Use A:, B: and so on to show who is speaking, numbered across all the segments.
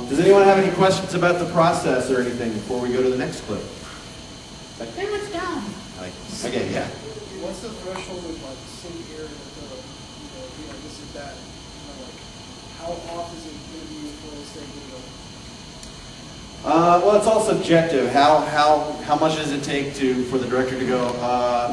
A: Does anyone have any questions about the process or anything before we go to the next clip?
B: Pretty much done.
A: Okay, yeah.
C: What's the threshold of like city area to, this is that? Like, how off is it going to be before they say good enough?
A: Well, it's all subjective. How much does it take for the director to go,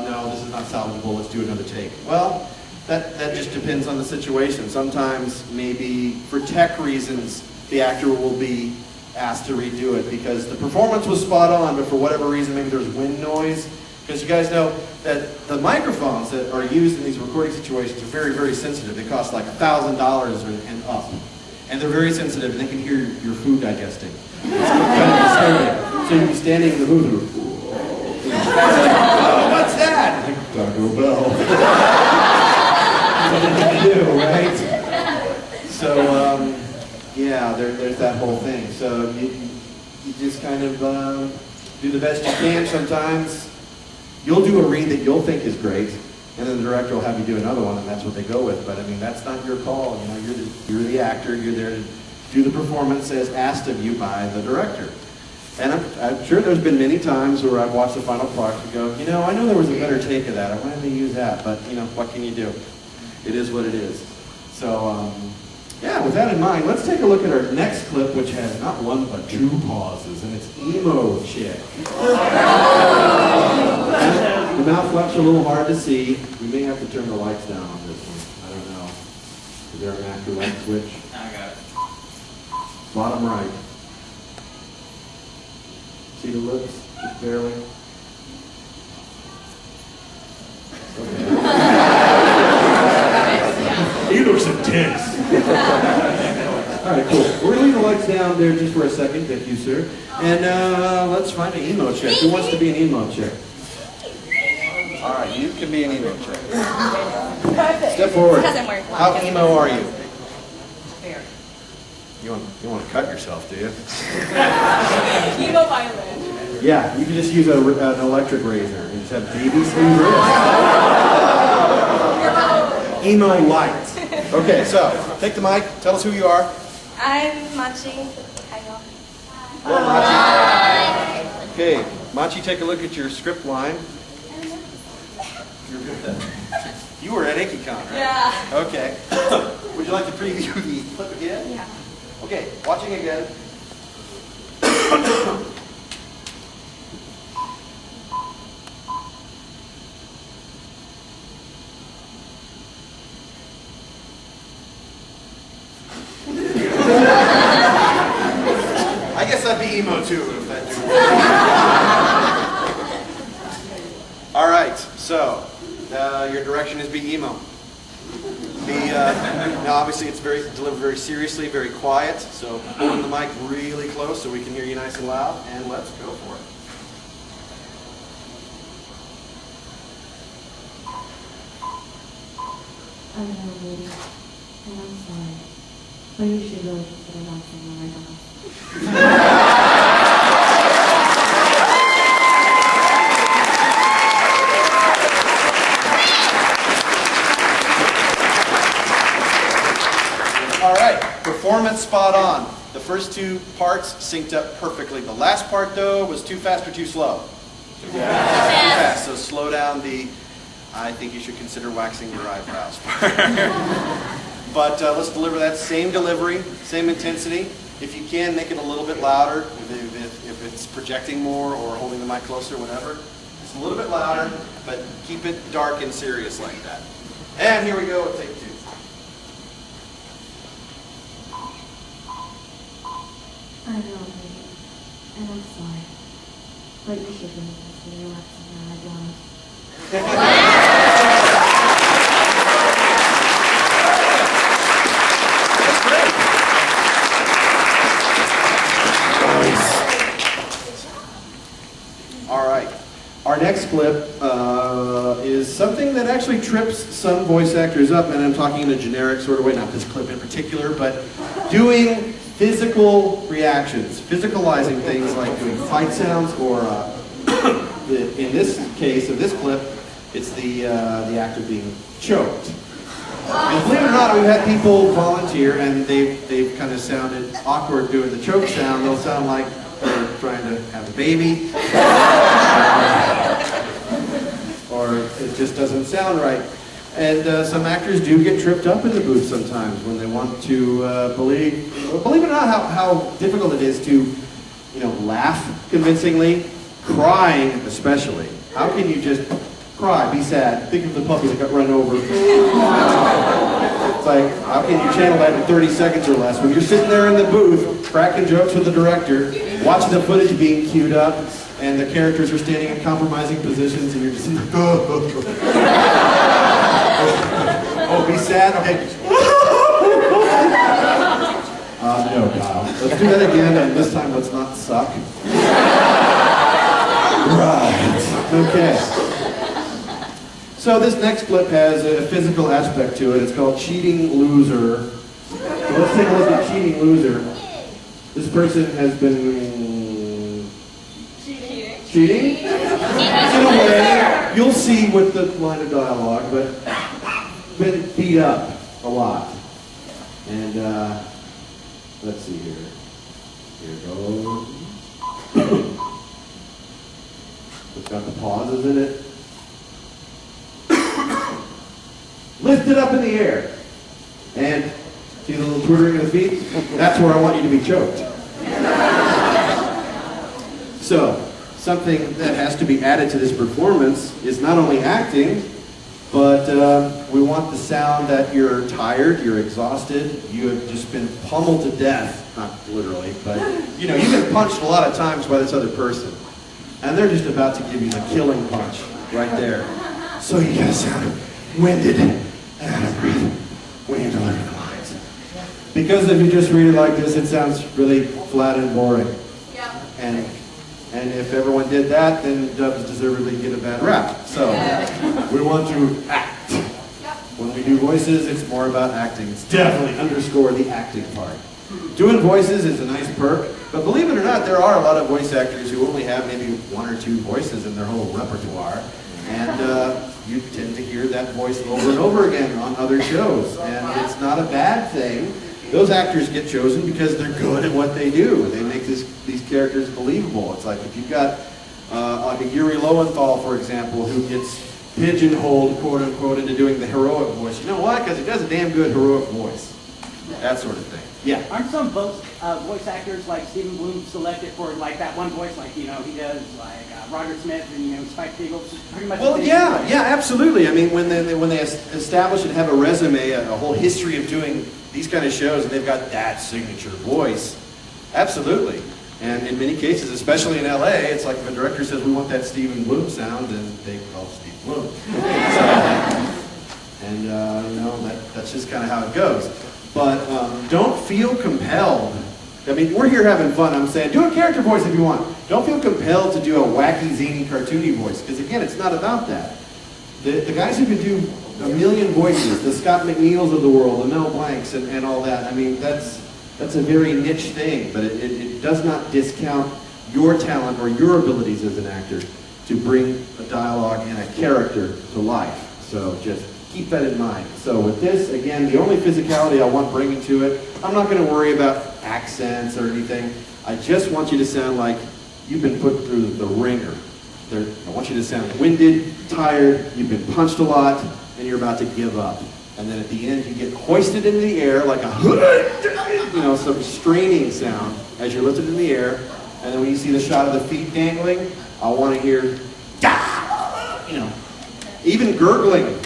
A: no, this is not salvageable, let's do another take? Well, that just depends on the situation. Sometimes, maybe for tech reasons, the actor will be asked to redo it because the performance was spot on, but for whatever reason, maybe there's wind noise. Because you guys know that the microphones that are used in these recording situations are very, very sensitive. They cost like $1,000 and up. And they're very sensitive, and they can hear your food digesting. It's kind of disturbing. So you'd be standing in the booth. Oh, what's that? Like, Taco Bell. What do you do, right? So, yeah, there's that whole thing. So you just kind of do the best you can. Sometimes you'll do a read that you'll think is great, and then the director will have you do another one, and that's what they go with. But I mean, that's not your call. You know, you're the actor. You're there to do the performance as asked of you by the director. And I'm sure there's been many times where I've watched the final product and go, you know, I know there was a better take of that. I wanted to use that, but you know, what can you do? It is what it is. So, yeah, with that in mind, let's take a look at our next clip, which has not one but two pauses, and it's Emo Chick. The mouth flaps are a little hard to see. We may have to turn the lights down on this one. I don't know. Is there an actor light switch?
D: I got it.
A: Bottom right. See the lips? Just barely. Okay. He looks intense. All right, cool. We're going to leave the lights down there just for a second. Thank you, sir. And let's find an emo chick. Who wants to be an emo chick? All right, you can be an emo chick.
B: Perfect.
A: Step forward.
B: Doesn't work.
A: How emo are you?
B: Very.
A: You want to cut yourself, do you?
B: Emo violin.
A: Yeah, you can just use an electric razor and just have baby smooth wrists. Emo light. Okay, so take the mic. Tell us who you are.
E: I'm Machi.
A: Hello, Machi. Okay, Machi, take a look at your script line. You're good at that. You were at A-Kon, right?
E: Yeah.
A: Okay. Would you like to preview the clip again?
E: Yeah.
A: Okay, watching again. I guess I'd be emo too if that do. All right, so your direction is be emo. Now obviously it's delivered very seriously, very quiet, so holding the mic really close so we can hear you nice and loud, and let's go for it.
F: I know, lady, and I'm sorry, but you should really consider not saying right now.
A: All right, performance spot on. The first two parts synced up perfectly. The last part, though, was too fast or too slow? Too fast. So slow down the, I think you should consider waxing your eyebrows part. But let's deliver that same delivery, same intensity. If you can, make it a little bit louder. If it's projecting more or holding the mic closer, whatever. Just a little bit louder, but keep it dark and serious like that. And here we go with take two.
F: I know, lady, and I'm sorry, but you should really consider waxing your eyebrows.
A: All right. Our next clip is something that actually trips some voice actors up, and I'm talking in a generic sort of way, not this clip in particular, but doing physical reactions, physicalizing things like doing fight sounds, or in this case of this clip, it's the actor being choked. And believe it or not, we've had people volunteer and they've kind of sounded awkward doing the choke sound. They'll sound like they're trying to have a baby. Or it just doesn't sound right. And some actors do get tripped up in the booth sometimes when they want to believe it or not how difficult it is to, laugh convincingly, crying especially. How can you just cry, be sad, think of the puppy that got run over? It's like, how can you channel that in 30 seconds or less? When you're sitting there in the booth, cracking jokes with the director, watching the footage being queued up, and the characters are standing in compromising positions, and you're just oh, be sad? Okay. No, Kyle. Let's do that again, and this time let's not suck. Right. Okay. So this next clip has a physical aspect to it. It's called Cheating Loser. So let's take a look at Cheating Loser. This person has been cheating? In a way, you'll see with the line of dialogue, but been beat up a lot. And let's see here. Here goes. It's got the pauses in it. Lift it up in the air. And see the little twittering of the feet? That's where I want you to be choked. So, something that has to be added to this performance is not only acting, but we want the sound that you're tired, you're exhausted, you have just been pummeled to death. Not literally, but you've been punched a lot of times by this other person. And they're just about to give you the killing punch right there. So you gotta sound winded and out of breath when you deliver the lines. Because if you just read it like this, it sounds really flat and boring.
B: Yeah.
A: And if everyone did that, then dubs deservedly get a bad rap. So we want to act. When we do voices, it's more about acting. It's definitely underscore the acting part. Doing voices is a nice perk, but believe it or not, there are a lot of voice actors who only have maybe one or two voices in their whole repertoire. And you tend to hear that voice over and over again on other shows. And it's not a bad thing. Those actors get chosen because they're good at what they do. They make these characters believable. It's like if you've got like a Yuri Lowenthal, for example, who gets pigeonholed, quote unquote, into doing the heroic voice. You know why? Because he does a damn good heroic voice. That sort of thing. Yeah.
D: Aren't some voice actors like Stephen Bloom selected for like that one voice, like he does like Roger Smith and Spike Spiegel? Pretty much.
A: Well, yeah, absolutely. I mean, when they establish and have a resume, a whole history of doing these kind of shows, and they've got that signature voice, absolutely. And in many cases, especially in LA, it's like if a director says we want that Stephen Bloom sound, then they call Steve Bloom. That's just kind of how it goes. But don't feel compelled. I mean, we're here having fun. I'm saying, do a character voice if you want. Don't feel compelled to do a wacky, zany, cartoony voice, because again, it's not about that. The guys who can do a million voices, the Scott McNeils of the world, the Mel Blancs, and all that, I mean, that's a very niche thing, but it does not discount your talent or your abilities as an actor to bring a dialogue and a character to life. So just keep that in mind. So with this, again, the only physicality I want bringing to it, I'm not going to worry about accents or anything. I just want you to sound like you've been put through the ringer. I want you to sound winded, tired, you've been punched a lot, and you're about to give up. And then at the end, you get hoisted into the air like a, some straining sound as you're lifted in the air. And then when you see the shot of the feet dangling, I want to hear, even gurgling